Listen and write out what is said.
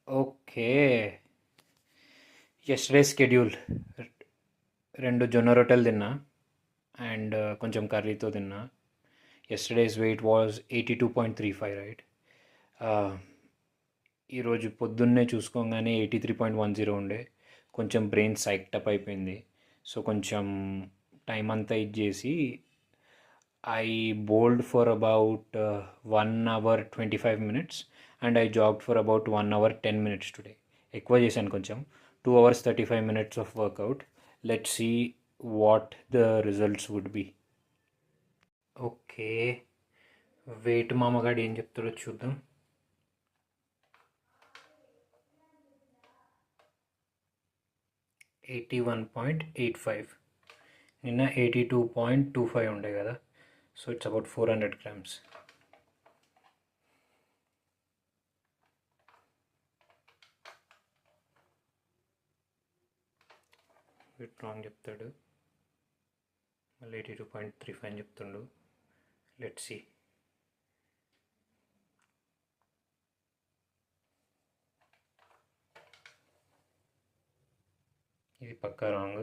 Okay. Yesterday schedule రెండు జొన్న రొట్టెలు తిన్నా అండ్ కొంచెం కర్రీతో తిన్నా. Yesterday's weight was 82.35, right. ఈరోజు పొద్దున్నే చూసుకోగానే 83.10 ఉండే. కొంచెం బ్రెయిన్ సైక్టప్ అయిపోయింది. సో కొంచెం టైం అంతా ఇచ్చేసి I bowled for about 1 hour 25 minutes and I jogged for about 1 hour 10 minutes today. ఎక్కువ చేశాను కొంచెం. 2 hours 35 minutes of workout. Let see what the results would be. Okay, weight మామగాడు ఏం చెప్తాడో చూద్దాం. 81.85. నిన్న 82.25 ఉండే కదా. So it's about 400 grams. Weight wrong చెప్తాడు, మళ్ళీ 82.35 అని చెప్తుండు. Let see. ఇది పక్కా రాంగ్.